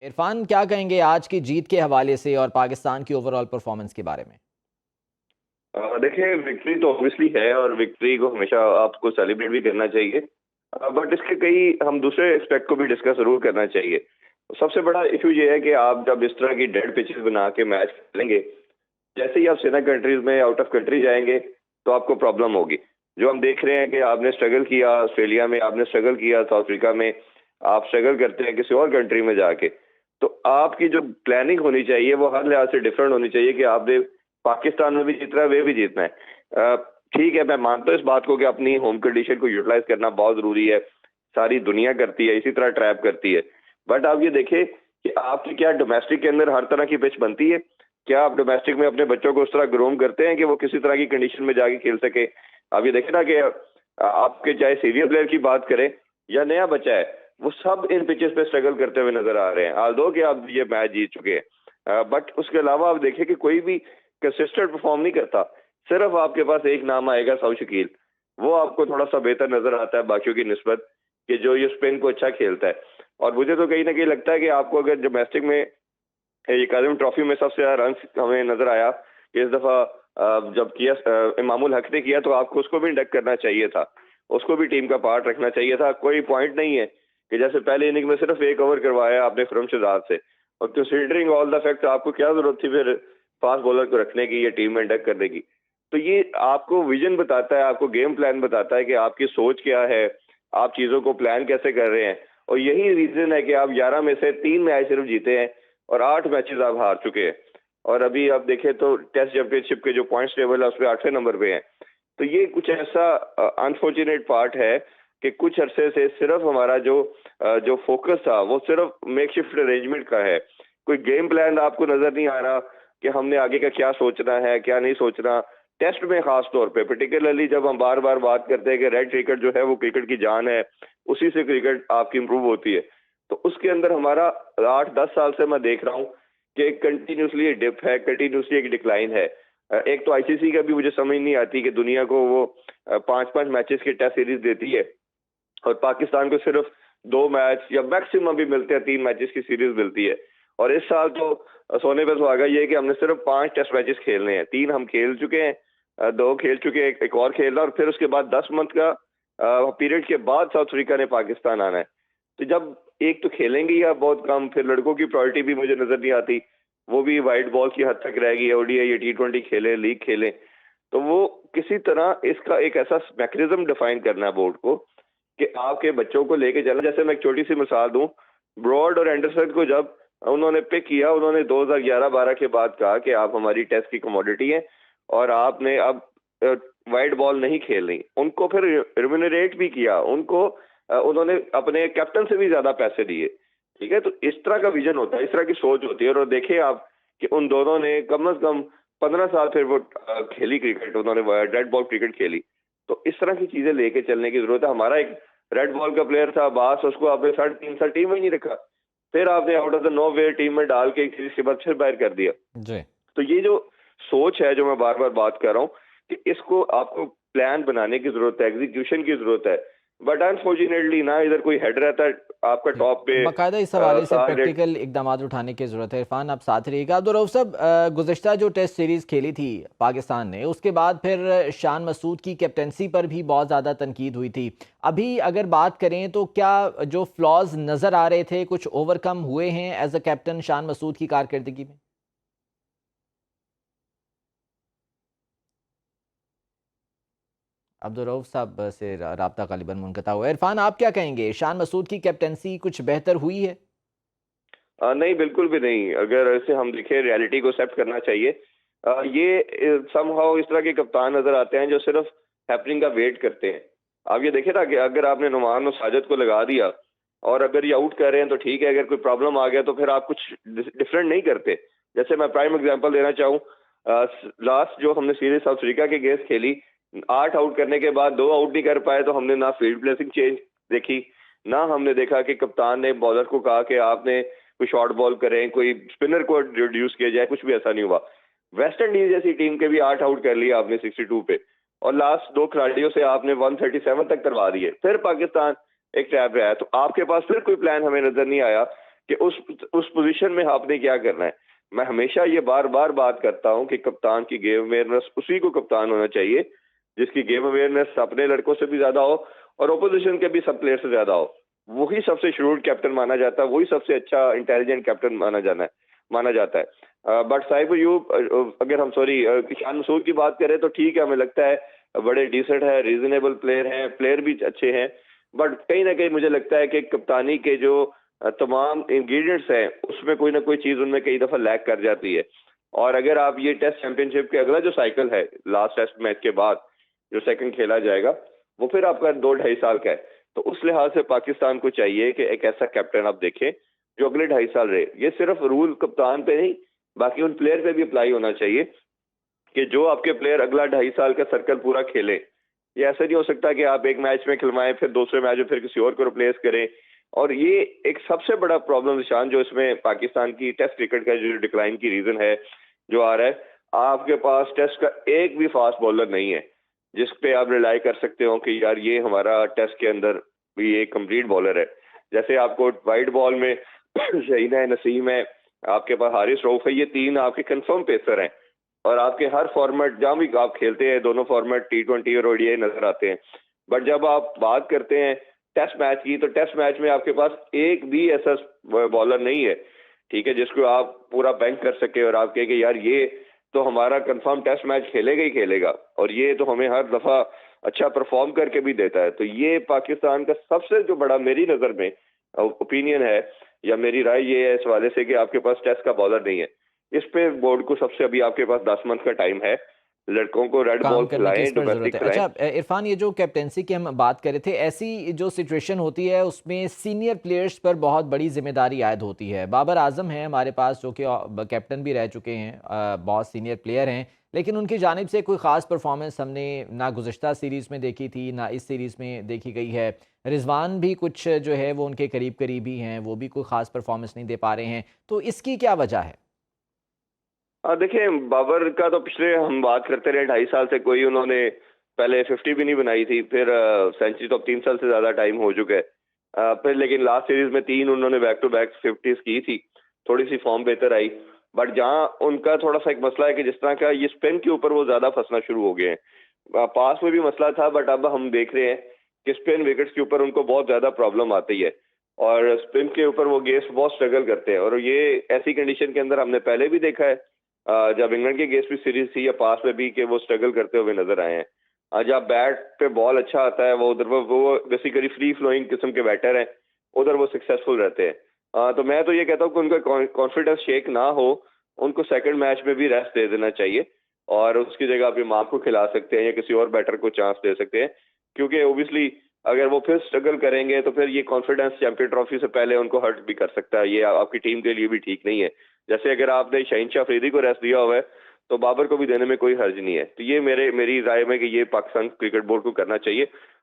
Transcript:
इरफान, क्या कहेंगे आज की जीत के हवाले से और पाकिस्तान की ओवरऑल परफॉर्मेंस के बारे में? देखिए, विक्ट्री तो ऑब्वियसली है और विक्ट्री को हमेशा आपको सेलिब्रेट भी करना चाहिए। बट इसके कई हम दूसरे एस्पेक्ट को भी डिस्कस जरूर करना चाहिए। सबसे बड़ा इशू ये है कि आप जब इस तरह की डेड पिचेस बना के मैच खेलेंगे, जैसे ही आप सीनियर कंट्रीज में आउट ऑफ कंट्री जाएंगे तो आपको प्रॉब्लम होगी। जो हम देख रहे हैं कि आपने स्ट्रगल किया ऑस्ट्रेलिया में, आपने स्ट्रगल किया साउथ अफ्रीका में, आप स्ट्रगल करते हैं किसी और कंट्री में जाके, तो आपकी जो प्लानिंग होनी चाहिए वो हर लिहाज से डिफरेंट होनी चाहिए कि आपने पाकिस्तान में भी जीतना है, वे भी जीतना है। ठीक है, मैं मानता हूँ इस बात को कि अपनी होम कंडीशन को यूटिलाइज करना बहुत जरूरी है। सारी दुनिया करती है, इसी तरह ट्रैप करती है। बट आप ये देखें कि आपकी क्या डोमेस्टिक के अंदर हर तरह की पिच बनती है? क्या आप डोमेस्टिक में अपने बच्चों को उस तरह ग्रूम करते हैं कि वो किसी तरह की कंडीशन में जाके खेल सके? आप ये देखें ना कि आपके चाहे सीनियर प्लेयर की बात करें या नया बच्चा है, वो सब इन पिचेस पे स्ट्रगल करते हुए नजर आ रहे हैं। आल्दो कि आप ये मैच जीत चुके हैं, बट उसके अलावा आप देखें कि कोई भी कंसिस्टेंट परफॉर्म नहीं करता। सिर्फ आपके पास एक नाम आएगा, सऊ शकील। वो आपको थोड़ा सा बेहतर नजर आता है बाकियों की निस्बत, कि जो ये स्पिन को अच्छा खेलता है। और मुझे तो कहीं ना कहीं लगता है कि आपको अगर डोमेस्टिक में ये काजिम ट्रॉफी में सबसे ज्यादा रन हमें नजर आया कि इस दफा जब किया इमामुल हक ने किया, तो आपको उसको भी इंडक्ट करना चाहिए था। उसको भी टीम का पार्ट रखना चाहिए था। कोई पॉइंट नहीं है कि जैसे पहले इनिंग में सिर्फ एक ओवर करवाया आपने खुरम शहजाद से, और कंसीडरिंग ऑल द फैक्ट आपको क्या जरूरत थी फिर फास्ट बॉलर को रखने की या टीम में इंडक्ट करने की? तो ये आपको विजन बताता है, आपको गेम प्लान बताता है कि आपकी सोच क्या है, आप चीजों को प्लान कैसे कर रहे हैं। और यही रीजन है कि आप 11 में से 3 मैच सिर्फ जीते हैं और 8 मैचेस आप हार चुके हैं। और अभी आप देखें तो टेस्ट चैंपियनशिप के जो पॉइंट्स टेबल है उस पर 8वें नंबर पे हैं। तो ये कुछ ऐसा अनफॉर्चुनेट पार्ट है कि कुछ अरसे से सिर्फ हमारा जो फोकस था वो सिर्फ मेकशिफ्ट अरेंजमेंट का है। कोई गेम प्लान आपको नजर नहीं आ रहा कि हमने आगे का क्या सोचना है, क्या नहीं सोचना। टेस्ट में खास तौर पे पर्टिकुलरली जब हम बार बार बात करते हैं कि रेड क्रिकेट जो है वो क्रिकेट की जान है, उसी से क्रिकेट आपकी इंप्रूव होती है, तो उसके अंदर हमारा 8-10 साल से मैं देख रहा हूँ कि कंटिन्यूसली एक डिप है, कंटिन्यूसली एक डिक्लाइन है। एक तो आईसीसी का भी मुझे समझ नहीं आती कि दुनिया को वो 5-5 मैचेस की टेस्ट सीरीज देती है और पाकिस्तान को सिर्फ 2 मैच या मैक्सिमम भी मिलते हैं, 3 मैचेस की सीरीज मिलती है। और इस साल तो सोने पे सुहागा ये है कि हमने सिर्फ 5 टेस्ट मैचेस खेलने हैं। 3 हम खेल चुके हैं, 2 खेल चुके हैं, एक और खेलना, और फिर उसके बाद 10 मंथ का पीरियड के बाद साउथ अफ्रीका ने पाकिस्तान आना है। तो जब एक तो खेलेंगे या बहुत कम, फिर लड़कों की प्रायोरिटी भी मुझे नजर नहीं आती। वो भी वाइट बॉल की हद तक रहेगी, ओडीआई या टी20 खेले, लीग खेले। तो वो किसी तरह इसका एक ऐसा मैकेनिज्म डिफाइन करना है बोर्ड को कि आपके बच्चों को लेके चलना। जैसे मैं एक छोटी सी मिसाल दूं, ब्रॉड और एंडरसन को जब उन्होंने पिक किया, उन्होंने 2011-12 के बाद कहा कि आप हमारी टेस्ट की कमोडिटी हैं और आपने अब वाइट बॉल नहीं खेलनी। उनको फिर रिम्यूनरेट भी किया, उनको उन्होंने अपने कैप्टन से भी ज्यादा पैसे दिए। ठीक है, तो इस तरह का विजन होता है, इस तरह की सोच होती है। और देखिए आप कि उन दोनों ने कम से कम 15 साल फिर वो खेली क्रिकेट, उन्होंने रेड बॉल क्रिकेट खेली। तो इस तरह की चीजें लेके चलने की जरूरत है। हमारा एक रेड बॉल का प्लेयर था बास, उसको आपने 3.5 साल टीम में ही नहीं रखा, फिर आपने out of the no way team में डाल के इसके बाद फिर बाहर कर दिया। जी। तो ये जो सोच है, जो मैं बार बार बात कर रहा हूँ कि इसको आपको प्लान बनाने की जरूरत है, एग्जीक्यूशन की जरूरत है। बट अनफॉर्चुनेटली ना इधर कोई हेड रहता है आपका जी, टॉप पे बाकायदा इस हवाले से टारगेट। प्रैक्टिकल इकदाम उठाने की ज़रूरत है। इरफान, आप साथ रहिएगा। अब्दुल साहब, गुज़िश्ता जो टेस्ट सीरीज़ खेली थी पाकिस्तान ने, उसके बाद फिर शान मसूद की कैप्टनसी पर भी बहुत ज़्यादा तनकीद हुई थी। अभी अगर बात करें तो क्या जो फ्लॉज नज़र आ रहे थे कुछ ओवरकम हुए हैं as a captain Shan Masood की कारकर्दगी में? अब्दुल रऊफ साहब से राब्ता गालिबन मुनक़ता हुआ है। इरफान, आप क्या कहेंगे, शान मसूद की कैप्टनसी कुछ बेहतर हुई है? नहीं, बिल्कुल भी नहीं। अगर ऐसे हम देखें, रियलिटी को एक्सेप्ट करना चाहिए। ये समहाउ इस तरह के कप्तान नजर आते हैं जो सिर्फ हैपनिंग का वेट करते हैं। आप ये देखें ना कि अगर आपने नुमान और साजिद को लगा दिया और अगर ये आउट कर रहे हैं तो ठीक है, अगर कोई प्रॉब्लम आ गया तो फिर आप कुछ डिफरेंट नहीं करते। जैसे मैं प्राइम एग्जांपल देना चाहूँ, लास्ट जो हमने सीरीज साउथ अफ्रीका के अगेंस्ट खेली, 8 आउट करने के बाद 2 आउट नहीं कर पाए, तो हमने ना फील्ड प्लेसिंग चेंज देखी, ना हमने देखा कि कप्तान ने बॉलर को कहा कि आपने कोई शॉर्ट बॉल करें, कोई स्पिनर को रिड्यूस किया जाए। कुछ भी ऐसा नहीं हुआ। वेस्ट इंडीज जैसी टीम के भी 8 आउट कर लिया आपने 62 पे, और लास्ट 2 खिलाड़ियों से आपने 137 तक करवा दिए। फिर पाकिस्तान एक ट्रैप रहा है। तो आपके पास फिर कोई प्लान हमें नजर नहीं आया कि उस पोजीशन में आपने क्या करना है। मैं हमेशा ये बार बार बात करता हूँ कि कप्तान की गेम अवेयरनेस, उसी को कप्तान होना चाहिए जिसकी गेम अवेयरनेस अपने लड़कों से भी ज्यादा हो और ओपोजिशन के भी सब प्लेयर से ज्यादा हो। वही सबसे श्रूड कैप्टन माना जाता है, वही सबसे अच्छा इंटेलिजेंट कैप्टन माना जाता है। बट साहिब अयूब, अगर हम सॉरी ईशान मसूद की बात करें तो ठीक है, हमें लगता है बड़े डिसेंट है, रीजनेबल प्लेयर हैं, प्लेयर भी अच्छे हैं। बट कहीं ना कहीं मुझे लगता है कि कप्तानी के जो तमाम इंग्रेडिएंट्स हैं उसमें कोई ना कोई चीज उनमें कई दफा लैग कर जाती है। और अगर आप ये टेस्ट चैंपियनशिप के अगला जो साइकिल है, लास्ट टेस्ट मैच के बाद जो सेकंड खेला जाएगा, वो फिर आपका 2-2.5 साल का है। तो उस लिहाज से पाकिस्तान को चाहिए कि एक ऐसा कैप्टन आप देखें जो अगले 2.5 साल रहे। ये सिर्फ रूल कप्तान पे नहीं, बाकी उन प्लेयर पे भी अप्लाई होना चाहिए कि जो आपके प्लेयर अगला 2.5 साल का सर्कल पूरा खेले। ये ऐसा नहीं हो सकता कि आप एक मैच में खिलवाएं, फिर दूसरे मैच में फिर किसी और को रिप्लेस करें। और ये एक सबसे बड़ा प्रॉब्लम निशान जो इसमें पाकिस्तान की टेस्ट क्रिकेट का जो डिक्लाइन की रीजन है जो आ रहा है, आपके पास टेस्ट का एक भी फास्ट बॉलर नहीं है जिस पे आप रिलाई कर सकते हो कि यार ये हमारा टेस्ट के अंदर भी एक कंप्लीट बॉलर है। जैसे आपको वाइड बॉल में शहीन है, नसीम है, आपके पास हारिस रऊफ है, ये तीन आपके कंफर्म पेसर हैं और आपके हर फॉर्मेट जहां भी आप खेलते हैं, दोनों फॉर्मेट T20 और ODI नजर आते हैं। बट जब आप बात करते हैं टेस्ट मैच की, तो टेस्ट मैच में आपके पास एक भी ऐसा बॉलर नहीं है, ठीक है, जिसको आप पूरा बैंक कर सके और आप कहे कि यार ये तो हमारा कंफर्म टेस्ट मैच खेलेगा ही खेलेगा और ये तो हमें हर दफा अच्छा परफॉर्म करके भी देता है। तो ये पाकिस्तान का सबसे जो बड़ा मेरी नजर में ओपिनियन है या मेरी राय ये है इस हवाले से कि आपके पास टेस्ट का बॉलर नहीं है। इस पे बोर्ड को सबसे अभी आपके पास 10 मंथ का टाइम है, लड़कों को रेड काम बॉल करने की इस खिलाएं, पर ज़रूरत डोमेस्टिक है। खिलाएं। अच्छा इरफान, ये जो कैप्टेंसी की हम बात कर रहे थे, ऐसी जो सिचुएशन होती है उसमें सीनियर प्लेयर्स पर बहुत बड़ी जिम्मेदारी आयद होती है। बाबर आजम हैं हमारे पास जो कि कैप्टन भी रह चुके हैं, बहुत सीनियर प्लेयर हैं, लेकिन उनकी जानिब से कोई ख़ास परफॉर्मेंस हमने ना गुज़श्ता सीरीज़ में देखी थी ना इस सीरीज़ में देखी गई है। रिजवान भी कुछ जो है वो उनके करीब करीब ही हैं, वो भी कोई ख़ास परफॉर्मेंस नहीं दे पा रहे हैं, तो इसकी क्या वजह है? देखिए, बाबर का तो पिछले हम बात करते रहे 2.5 साल से कोई उन्होंने पहले 50 भी नहीं बनाई थी, फिर सेंचुरी तो अब 3 साल से ज्यादा टाइम हो चुका है। फिर लेकिन लास्ट सीरीज में 3 उन्होंने बैक टू बैक 50s की थी, थोड़ी सी फॉर्म बेहतर आई। बट जहां उनका थोड़ा सा एक मसला है कि जिस तरह का ये स्पिन के ऊपर वो ज्यादा फंसना शुरू हो गए हैं। पास में भी मसला था, बट अब हम देख रहे हैं कि स्पिन विकेट्स के ऊपर उनको बहुत ज्यादा प्रॉब्लम आती है और स्पिन के ऊपर वो गेस्ट बहुत स्ट्रगल करते हैं। और ये ऐसी कंडीशन के अंदर हमने पहले भी देखा है, जब इंग्लैंड की गेस्ट भी सीरीज थी या पास में भी, कि वो स्ट्रगल करते हुए नजर आए हैं। जब बैट पे बॉल अच्छा आता है, वो उधर वो बेसिकली फ्री फ्लोइंग किस्म के बैटर हैं, उधर वो सक्सेसफुल रहते हैं। तो मैं तो ये कहता हूँ कि उनका कॉन्फिडेंस शेक ना हो, उनको सेकंड मैच में भी रेस्ट दे देना चाहिए और उसकी जगह आप इमाम को खिला सकते हैं या किसी और बैटर को चांस दे सकते हैं, क्योंकि ओबियसली अगर वो फिर स्ट्रगल करेंगे तो फिर ये कॉन्फिडेंस चैंपियन ट्रॉफी से पहले उनको हर्ट भी कर सकता है। ये आपकी टीम के लिए भी ठीक नहीं है। जैसे अगर आपने शहीनशाह अफरीदी को रेस्ट दिया हुआ है तो बाबर को भी देने में कोई हर्ज नहीं है। तो ये मेरी राय में कि ये पाकिस्तान क्रिकेट बोर्ड को करना चाहिए